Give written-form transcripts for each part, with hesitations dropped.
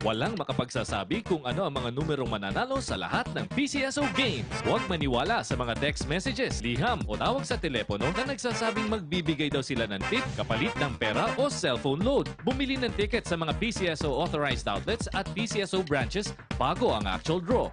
Walang makapagsasabi kung ano ang mga numerong mananalo sa lahat ng PCSO games. Huwag maniwala sa mga text messages, liham o tawag sa telepono na nagsasabing magbibigay daw sila ng tip kapalit ng pera o cellphone load. Bumili ng ticket sa mga PCSO authorized outlets at PCSO branches bago ang actual draw.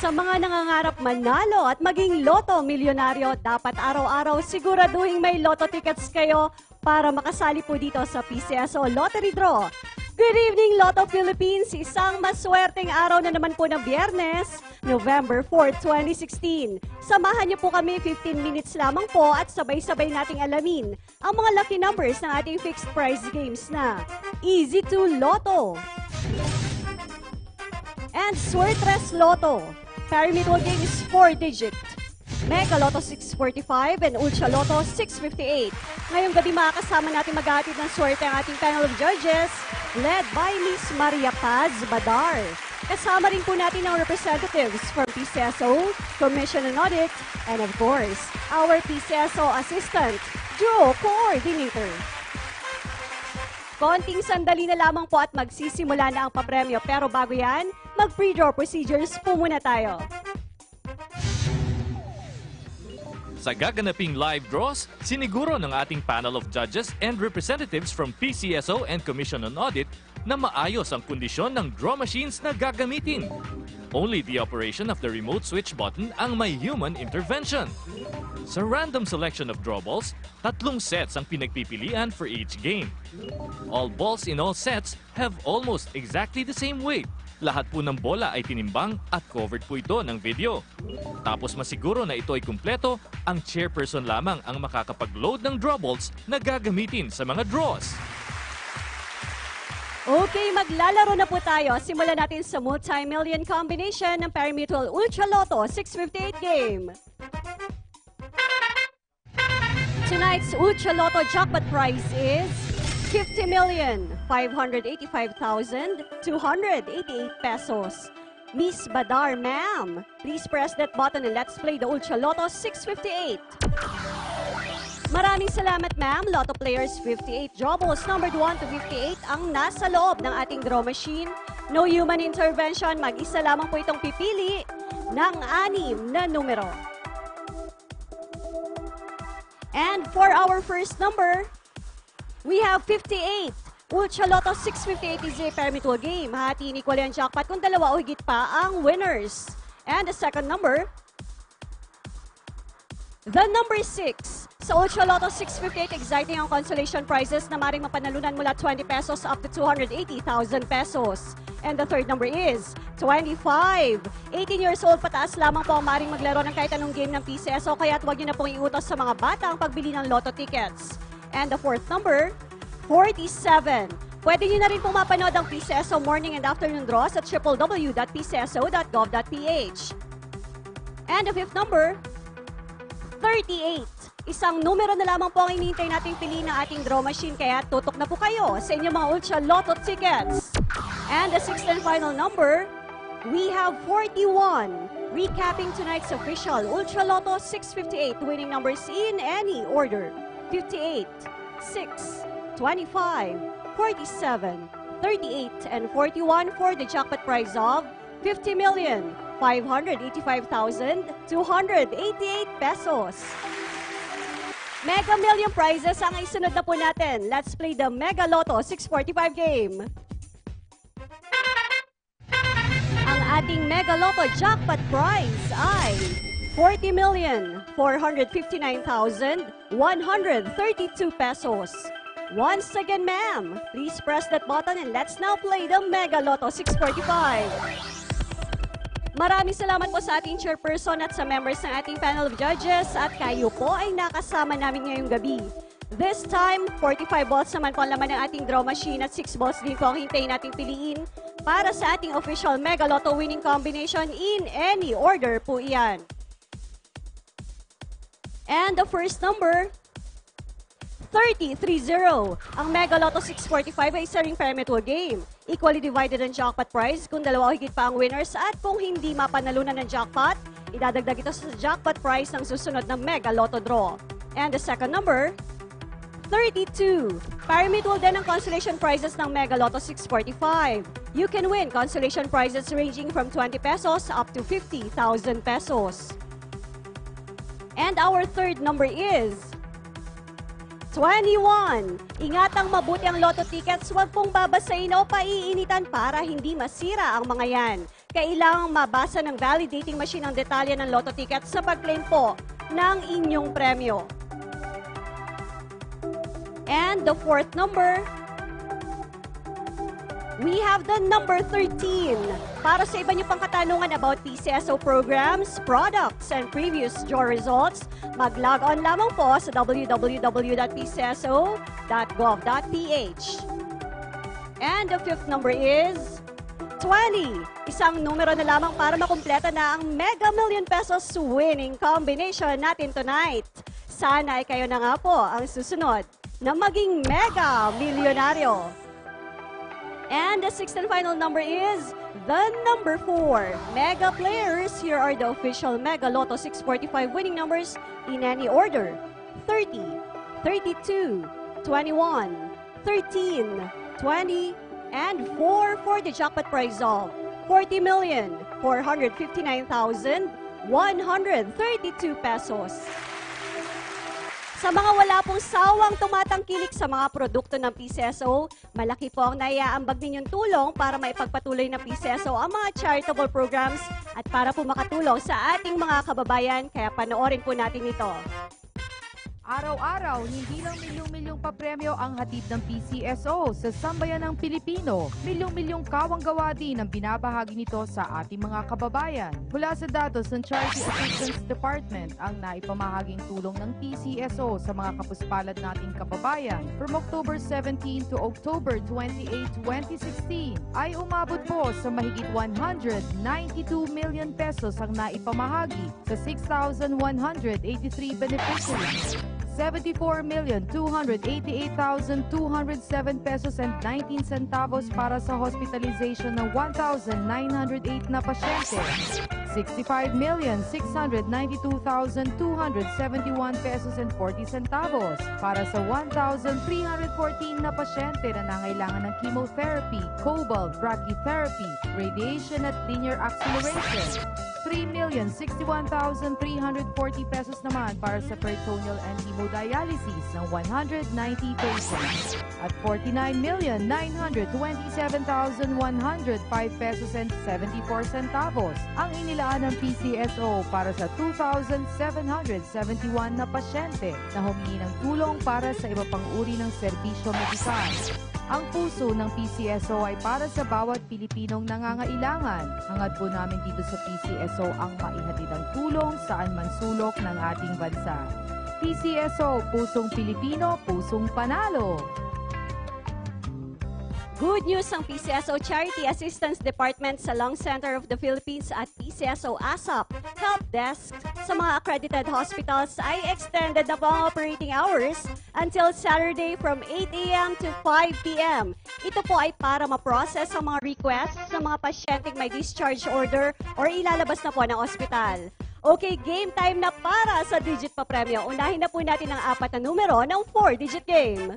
Sa mga nangangarap manalo at maging Lotto Milyonaryo, dapat araw-araw siguraduhin may Lotto tickets kayo para makasali po dito sa PCSO Lottery Draw. Good evening, Lotto Philippines! Isang maswerteng araw na naman po ng Biyernes, November 4, 2016. Samahan niyo po kami 15 minutes lamang po at sabay-sabay nating alamin ang mga lucky numbers ng ating fixed prize games na Easy to Lotto and Swertres Lotto. Pyramidal game is 4-digit. Mega Lotto 645 and Ultra Lotto 658. Ngayong gabi makakasama natin maghahatid ng swerte ang ating panel of judges led by Miss Maria Paz Badar. Kasama rin po natin ang representatives from PCSO, Commission and Audit, and of course, our PCSO Assistant, Draw Coordinator. Konting sandali na lamang po at magsisimula na ang papremyo. Pero bago yan, mag-pre-draw procedures po muna tayo. Sa gaganaping live draws, siniguro ng ating panel of judges and representatives from PCSO and Commission on Audit na maayos ang kondisyon ng draw machines na gagamitin. Only the operation of the remote switch button ang may human intervention. Sa random selection of draw balls, 3 sets ang pinagpipilian for each game. All balls in all sets have almost exactly the same weight. Lahat po ng bola ay tinimbang at covered po ito ng video. Tapos masiguro na ito ay kumpleto, ang chairperson lamang ang makakapag-load ng draw balls na gagamitin sa mga draws. Okay, maglalaro na po tayo. Simulan natin sa multi-million combination ng Pyramidal Ultra Lotto 658 game. Tonight's Ultra Lotto jackpot prize is 50,585,288 pesos. Miss Badar, ma'am, please press that button and let's play the Ultra Lotto 658. Maraming salamat, ma'am. Lotto players 58 draw balls numbered 1 to 58 ang nasa loob ng ating draw machine. No human intervention. Mag-isa lamang po itong pipili ng 6 na numero. And for our first number, we have 58. Ultra Lotto 658 is a pyramidal game. Hatiin equal ang jackpot kung dalawa o higit pa ang winners. And the second number, the number 6. Sa Ultra Lotto 658, exciting ang consolation prizes na maring mapanalunan mula 20 pesos up to 280,000 pesos. And the third number is 25. 18 years old pataas lamang po ang maring maglaro ng kahit anong game ng PCSO, kaya huwag niyo na pong iutos sa mga bata ang pagbili ng Lotto tickets. And the fourth number, 47. Pwede niyo na rin pong mapanood ang PCSO morning and afternoon draws at www.pcso.gov.ph. And the fifth number, 38. Isang numero na lamang po ang hinihintay nating piliin ng ating draw machine, kaya tutok na po kayo sa inyong mga Ultra Lotto tickets. And the sixth and final number, we have 41. Recapping tonight's official Ultra Lotto 658 winning numbers in any order. 58, 6, 25, 47, 38, and 41 for the jackpot prize of 50,585,288 pesos. Mega Million prizes ang isunod na po natin. Let's play the Mega Lotto 645 game. Ang ating Mega Lotto jackpot prize ay 40,459,132 pesos. Once again, ma'am, please press that button and let's now play the Mega Lotto 645. Maraming salamat po sa ating chairperson at sa members ng ating panel of judges at kayo po ay nakasama namin ngayong gabi. This time, 45 balls naman po ang laman ng ating draw machine at 6 balls din po ang hintayin nating piliin para sa ating official Mega Lotto winning combination in any order po iyan. And the first number, 30-30. Ang Mega Lotto 645 ay isa ring pyramidal game. Equally divided ang jackpot prize kung dalawa o higit pa ang winners at kung hindi mapanalunan ng jackpot, idadagdag ito sa jackpot prize ng susunod na Mega Lotto draw. And the second number, 32. Pyramidal din ang consolation prizes ng Mega Lotto 645. You can win consolation prizes ranging from 20 pesos up to 50,000 pesos. And our third number is 21. Ingatang mabuti ang lotto tickets, huwag pong babasahin o paiinitan para hindi masira ang mga yan. Kailangang mabasa ng validating machine ang detalye ng lotto tickets sa pag-claim po ng inyong premyo. And the fourth number, we have the number 13. Para sa iba niyo pang katanungan about PCSO programs, products, and previous draw results, mag-log on lamang po sa www.pcso.gov.ph. And the fifth number is 20. Isang numero na lamang para makumpleta na ang Mega Million Pesos winning combination natin tonight. Sana ay kayo na nga po ang susunod na maging Mega Milyonaryo. And the sixth and final number is the number 4. Mega players, here are the official Mega Lotto 645 winning numbers in any order. 30, 32, 21, 13, 20, and 4 for the jackpot prize of 40,459,132 pesos. Sa mga wala pong sawang tumatangkilik sa mga produkto ng PCSO, malaki po ang naiaambag ninyong tulong para maipagpatuloy ng PCSO ang mga charitable programs at para po makatulong sa ating mga kababayan, kaya panoorin po natin ito. Araw-araw, hindi lang milyong-milyong papremyo ang hatid ng PCSO sa sambayanang Pilipino. Milyong-milyong kawang-gawa din ang binabahagi nito sa ating mga kababayan. Mula sa datos ng Charity Assistance Department, ang naipamahaging tulong ng PCSO sa mga kapuspalad nating kababayan from October 17 to October 28, 2016 ay umabot po sa mahigit 192 million pesos ang naipamahagi sa 6,183 beneficiaries. 74,288,207 pesos and 19 centavos para sa hospitalization ng 1,908 na pasyente. 65,692,271 pesos and 40 centavos para sa 1,314 na pasyente na nangailangan ng chemotherapy, cobalt, brachytherapy, radiation at linear acceleration. 3,061,340 pesos naman para sa peritoneal and hemodialysis ng 190 patients at 49,927,105 pesos and 74 centavos ang inilaan ng PCSO para sa 2,771 na pasyente na humingi ng tulong para sa iba pang uri ng serbisyo medikal. Ang puso ng PCSO ay para sa bawat Pilipinong nangangailangan. Hangad po namin dito sa PCSO ang maihatid ang tulong saan man sulok ng ating bansa. PCSO, pusong Pilipino, pusong panalo! Good news ang PCSO Charity Assistance Department sa Lung Center of the Philippines at PCSO ASAP Help Desk sa mga accredited hospitals ay extended na po ang operating hours until Saturday from 8 a.m. to 5 p.m. Ito po ay para ma-process ang mga requests sa mga pasyenteng may discharge order or ilalabas na po ng ospital. Okay, game time na para sa Digit Pa Premyo. Unahin na po natin ang 4 na numero ng 4-digit game.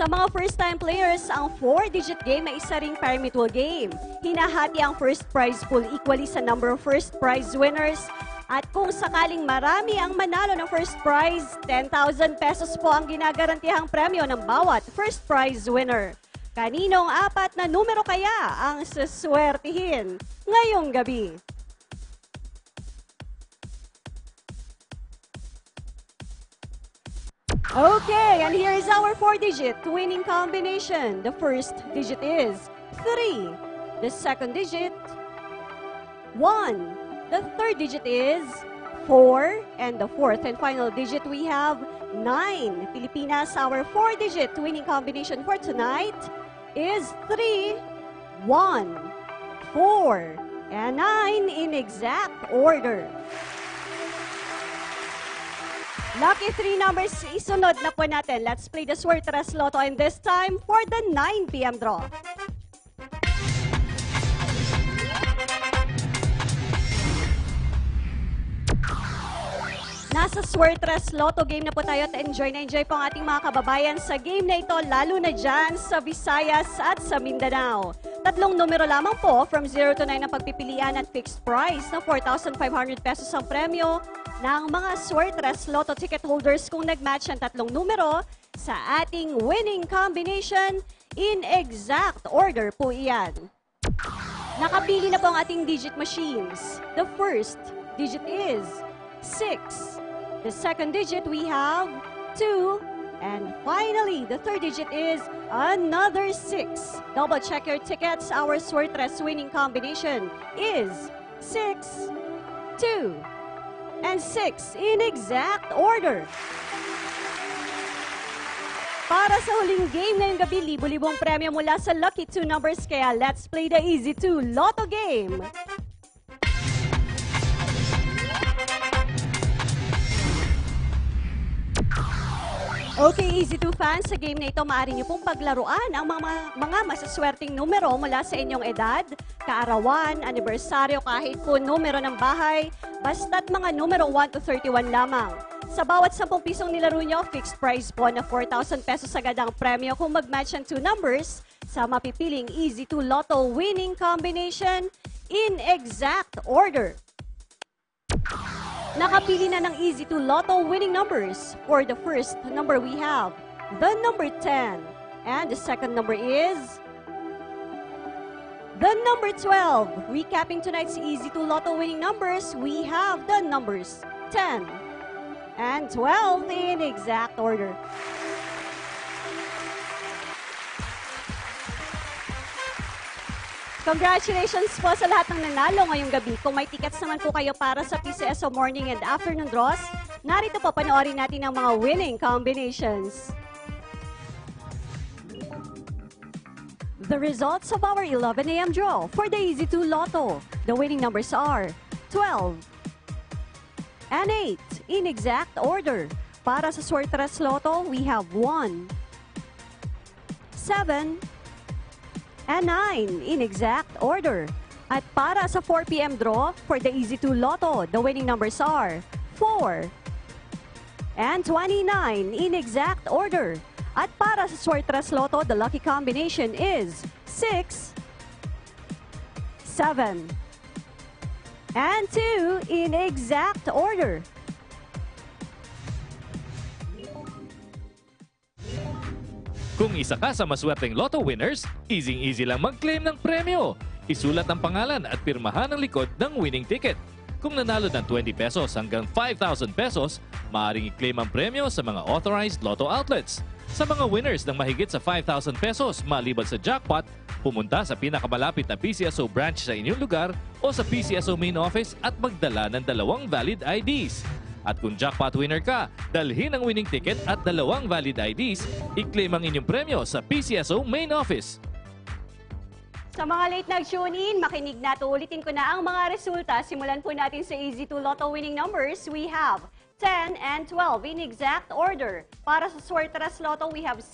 Sa mga first-time players, ang 4-digit game ay isa ring pyramidal game. Hinahati ang first prize pool equally sa number of first prize winners. At kung sakaling marami ang manalo ng first prize, 10,000 pesos po ang ginagarantihang premyo ng bawat first prize winner. Kaninong 4 na numero kaya ang suswertihin ngayong gabi? Okay, and here is our 4-digit winning combination. The first digit is 3. The second digit, 1. The third digit is 4. And the fourth and final digit, we have 9. Pilipinas, our 4-digit winning combination for tonight is 3, 1, 4, and 9 in exact order. Lucky 3 numbers, isunod na po natin. Let's play the Suertes Lotto, and this time for the 9 p.m. draw. Nasa Suertes Lotto game na po tayo at enjoy po ang ating mga kababayan sa game na ito, lalo na dyan sa Visayas at sa Mindanao. 3 numero lamang po, from 0 to 9 ang pagpipilian at fixed price na 4,500 pesos ang premyo ng mga Suertes Lotto ticket holders kung nag-match ang 3 numero sa ating winning combination in exact order po iyan. Nakapili na po ang ating digit machines. The first digit is 6. The second digit we have 2. And finally, the third digit is another 6. Double check your tickets. Our Suertes winning combination is 6, 2, and 6 in exact order. Para sa huling game ngayong gabi, libo-libong premyo mula sa Lucky 2 numbers. Kaya let's play the Easy 2 Lotto game. Okay, Easy 2 fans, sa game na ito, maaari niyo pong paglaruan ang mga masaswerteng numero mula sa inyong edad, kaarawan, anibersaryo, kahit po numero ng bahay, basta't mga numero 1 to 31 lamang. Sa bawat 10 pisong nilaro nyo, fixed prize po na 4,000 pesos agad ang premyo kung mag-match ang 2 numbers sa mapipiling Easy 2 Lotto winning combination in exact order. Nakapili na ng Easy 2 Lotto winning numbers. For the first number we have the number 10. And the second number is the number 12. Recapping tonight's Easy 2 Lotto winning numbers, we have the numbers 10 and 12 in exact order. Congratulations po sa lahat ng nanalo ngayong gabi. Kung may tickets naman po kayo para sa PCSO morning and afternoon draws, narito po panoorin natin ang mga winning combinations. The results of our 11 a.m. draw for the Easy 2 Lotto. The winning numbers are 12 and 8 in exact order. Para sa Suertes Lotto, we have 1, 7, and 9 in exact order. At para sa 4 p.m. draw for the Easy 2 Lotto, the winning numbers are 4 and 29 in exact order. At para sa Suertes Lotto, the lucky combination is 6, 7, and 2 in exact order. Kung isa ka sa maswerteng Lotto winners, easy-easy lang mag-claim ng premyo. Isulat ang pangalan at pirmahan ang likod ng winning ticket. Kung nanalo ng 20 pesos hanggang 5,000 pesos, maaaring i-claim ang premyo sa mga authorized Lotto outlets. Sa mga winners ng mahigit sa 5,000 pesos maliban sa jackpot, pumunta sa pinakamalapit na PCSO branch sa inyong lugar o sa PCSO main office at magdala ng 2 valid IDs. At kung jackpot winner ka, dalhin ang winning ticket at 2 valid IDs, i-claim ang inyong premyo sa PCSO main office. Sa mga late nag-tune in, makinig na. Ulitin ko na ang mga resulta. Simulan po natin sa Easy 2 Lotto winning numbers. We have 10 and 12 in exact order. Para sa Suertes Lotto, we have 6,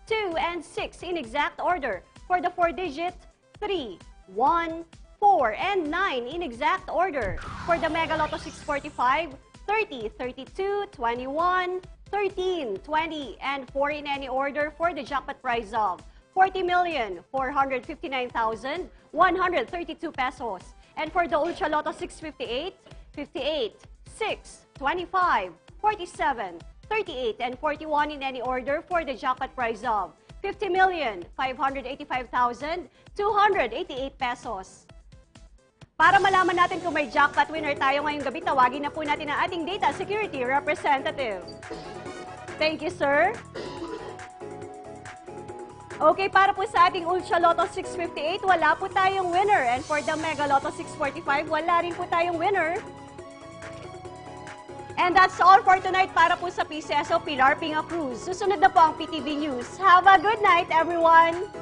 2, and 6 in exact order. For the 4-digit, 3, 1, 4, and 9 in exact order. For the Mega Lotto 645, 30, 32, 21, 13, 20, and 4 in any order for the jackpot prize of 40,459,132 pesos. And for the Ultra Lotto 658, 58, 6, 25, 47, 38, and 41 in any order for the jackpot prize of 50,585,288 pesos. Para malaman natin kung may jackpot winner tayo ngayong gabi, tawagin na po natin ang ating data security representative. Thank you, sir. Okay, para po sa ating Ultra Lotto 658, wala po tayong winner. And for the Mega Lotto 645, wala rin po tayong winner. And that's all for tonight para po sa PCSO Pilar Pinga Cruz. Susunod na po ang PTV News. Have a good night, everyone!